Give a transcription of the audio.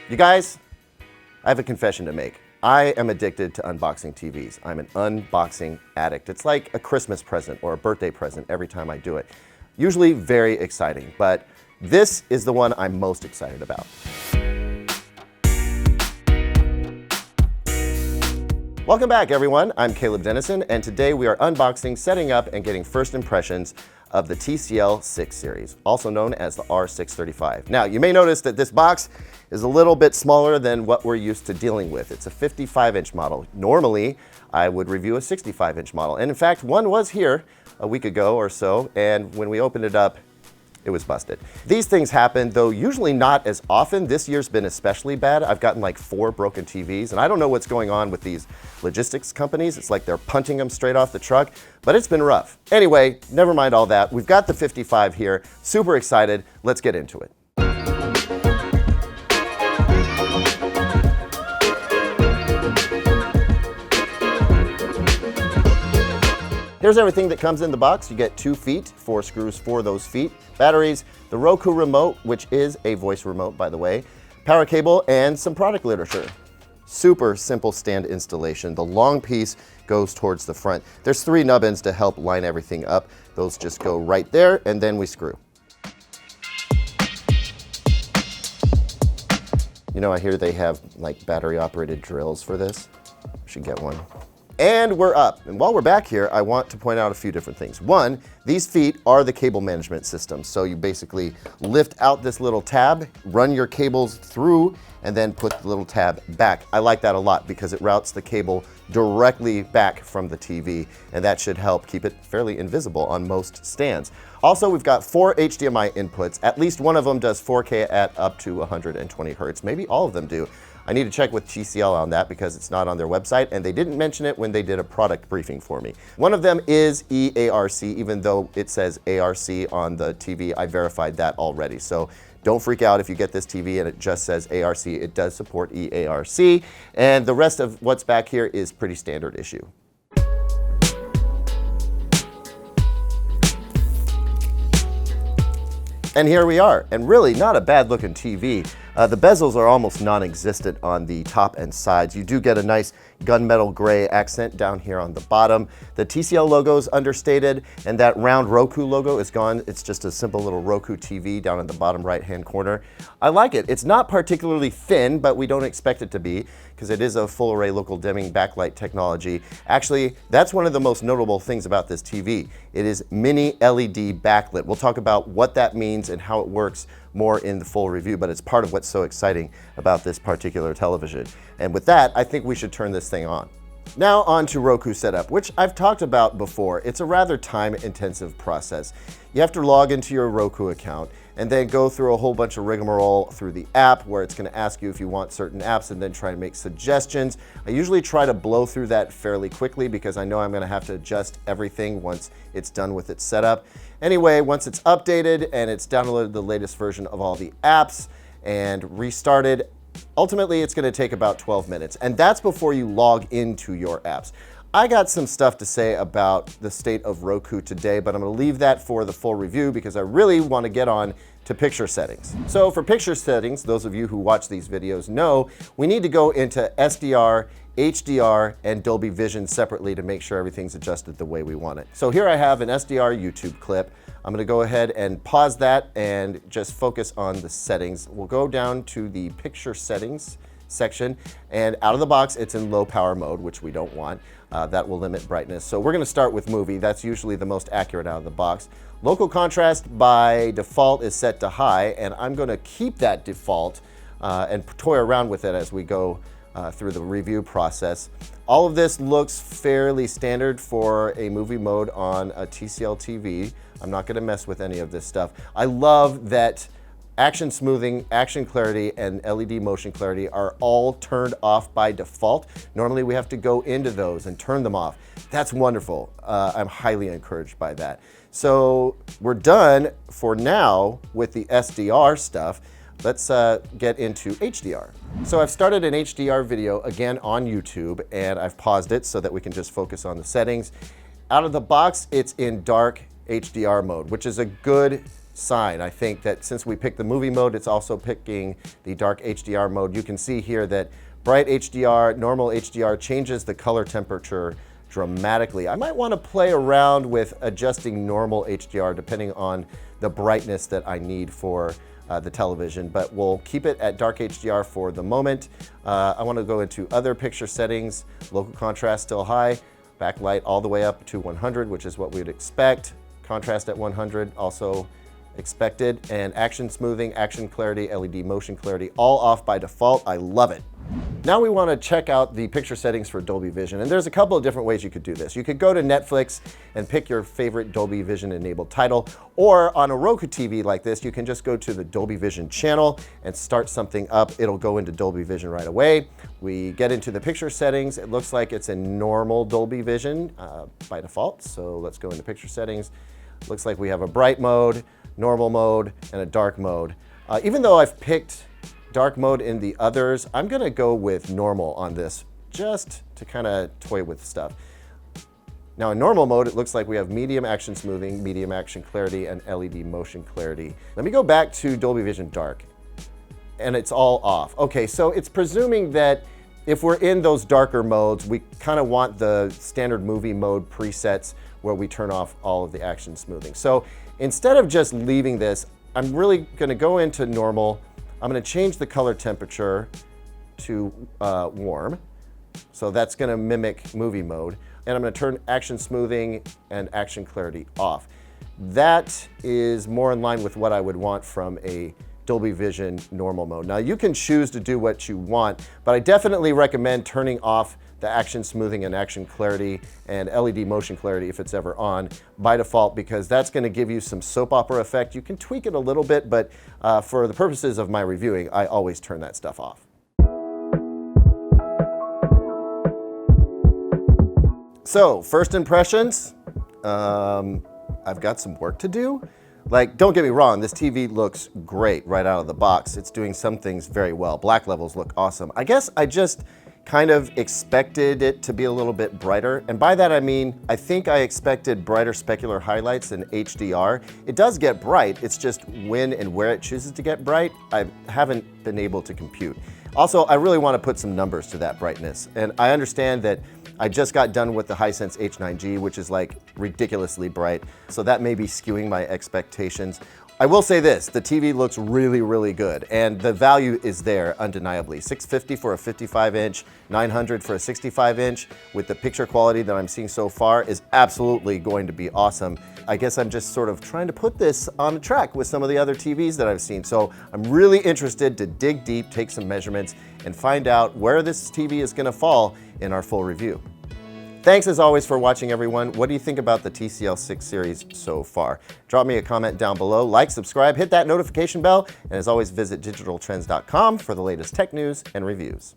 You guys, I have a confession to make. I am addicted to unboxing TVs. I'm an unboxing addict. It's like a Christmas present or a birthday present every time I do it. Usually very exciting, but this is the one I'm most excited about. Welcome back, everyone. I'm Caleb Dennison, and today we are unboxing, setting up, and getting first impressions of the TCL 6 series, also known as the R635. Now, you may notice that this box is a little bit smaller than what we're used to dealing with. It's a 55-inch model. Normally, I would review a 65-inch model, and in fact, one was here a week ago or so, and when we opened it up, it was busted. These things happen, though usually not as often. This year's been especially bad. I've gotten like 4 broken TVs, and I don't know what's going on with these logistics companies. It's like they're punting them straight off the truck, but it's been rough. Anyway, never mind all that. We've got the 55 here. Super excited. Let's get into it. Here's everything that comes in the box. You get 2 feet, 4 screws for those feet, batteries, the Roku remote, which is a voice remote, by the way, power cable, and some product literature. Super simple stand installation. The long piece goes towards the front. There's 3 nubbins to help line everything up. Those just go right there, and then we screw. You know, I hear they have like battery-operated drills for this. We should get one. And we're up. And while we're back here, I want to point out a few different things. One, these feet are the cable management system. So you basically lift out this little tab, run your cables through, and then put the little tab back. I like that a lot because it routes the cable directly back from the TV, and that should help keep it fairly invisible on most stands. Also, we've got 4 HDMI inputs. At least one of them does 4K at up to 120 hertz. Maybe all of them do. I need to check with TCL on that because it's not on their website, and they didn't mention it when they did a product briefing for me. One of them is EARC, even though it says ARC on the TV. I verified that already. So don't freak out if you get this TV and it just says ARC. It does support EARC, and the rest of what's back here is pretty standard issue. And here we are, and really not a bad looking TV. The bezels are almost non-existent on the top and sides. You do get a nice gunmetal gray accent down here on the bottom. The TCL logo is understated, and that round Roku logo is gone. It's just a simple little Roku TV down in the bottom right-hand corner. I like it. It's not particularly thin, but we don't expect it to be because it is a full array local dimming backlight technology. Actually, that's one of the most notable things about this TV. It is mini LED backlit. We'll talk about what that means and how it works more in the full review, but it's part of what's so exciting about this particular television. And with that, I think we should turn this thing on. Now on to Roku setup, which I've talked about before. It's a rather time-intensive process. You have to log into your Roku account and then go through a whole bunch of rigmarole through the app where it's going to ask you if you want certain apps and then try to make suggestions. I usually try to blow through that fairly quickly because I know I'm going to have to adjust everything once it's done with its setup. Anyway, once it's updated and it's downloaded the latest version of all the apps and restarted, ultimately it's going to take about 12 minutes, and that's before you log into your apps. I got some stuff to say about the state of Roku today, but I'm going to leave that for the full review because I really want to get on to picture settings. So for picture settings, those of you who watch these videos know, we need to go into SDR, HDR, and Dolby Vision separately to make sure everything's adjusted the way we want it. So here I have an SDR YouTube clip. I'm going to go ahead and pause that and just focus on the settings. We'll go down to the picture settings section, and out of the box it's in low power mode, which we don't want. That will limit brightness. So we're going to start with movie. That's usually the most accurate out of the box. Local contrast by default is set to high, and I'm going to keep that default and toy around with it as we go through the review process. All of this looks fairly standard for a movie mode on a TCL TV. I'm not going to mess with any of this stuff. I love that action smoothing, action clarity, and LED motion clarity are all turned off by default. Normally we have to go into those and turn them off. That's wonderful. I'm highly encouraged by that. So we're done for now with the SDR stuff. Let's get into HDR. So I've started an HDR video again on YouTube, and I've paused it so that we can just focus on the settings. Out of the box, it's in dark HDR mode, which is a good sign. I think that since we picked the movie mode, it's also picking the dark HDR mode. You can see here that bright HDR, normal HDR changes the color temperature dramatically. I might want to play around with adjusting normal HDR depending on the brightness that I need for the television, but we'll keep it at dark HDR for the moment. I want to go into other picture settings, local contrast still high, backlight all the way up to 100, which is what we would expect. Contrast at 100, also expected, and action smoothing, action clarity, LED motion clarity, all off by default. I love it. Now we want to check out the picture settings for Dolby Vision, and there's a couple of different ways you could do this. You could go to Netflix and pick your favorite Dolby Vision enabled title, or on a Roku TV like this, you can just go to the Dolby Vision channel and start something up. It'll go into Dolby Vision right away. We get into the picture settings. It looks like it's in normal Dolby Vision by default, so let's go into picture settings. Looks like we have a bright mode, normal mode, and a dark mode. Even though I've picked dark mode in the others, I'm gonna go with normal on this just to kind of toy with stuff. Now in normal mode, it looks like we have medium action smoothing, medium action clarity, and LED motion clarity. Let me go back to Dolby Vision Dark, and it's all off. Okay, so it's presuming that if we're in those darker modes, we kind of want the standard movie mode presets where we turn off all of the action smoothing. So instead of just leaving this, I'm really gonna go into normal. I'm going to change the color temperature to warm. So that's going to mimic movie mode. And I'm going to turn action smoothing and action clarity off. That is more in line with what I would want from a Dolby Vision normal mode. Now you can choose to do what you want, but I definitely recommend turning off the action smoothing and action clarity and LED motion clarity if it's ever on by default, because that's going to give you some soap opera effect. You can tweak it a little bit, but for the purposes of my reviewing, I always turn that stuff off. So first impressions, I've got some work to do. Like, don't get me wrong, this TV looks great right out of the box. It's doing some things very well. Black levels look awesome. I guess I just kind of expected it to be a little bit brighter. And by that I mean, I think I expected brighter specular highlights in HDR. It does get bright, it's just when and where it chooses to get bright, I haven't been able to compute. Also, I really want to put some numbers to that brightness. And I understand that I just got done with the Hisense H9G, which is like ridiculously bright. So that may be skewing my expectations. I will say this, the TV looks really, really good, and the value is there undeniably. $650 for a 55-inch, $900 for a 65-inch, with the picture quality that I'm seeing so far is absolutely going to be awesome. I guess I'm just sort of trying to put this on a track with some of the other TVs that I've seen. So I'm really interested to dig deep, take some measurements, and find out where this TV is gonna fall in our full review. Thanks as always for watching, everyone. What do you think about the TCL 6 series so far? Drop me a comment down below, like, subscribe, hit that notification bell, and as always, visit digitaltrends.com for the latest tech news and reviews.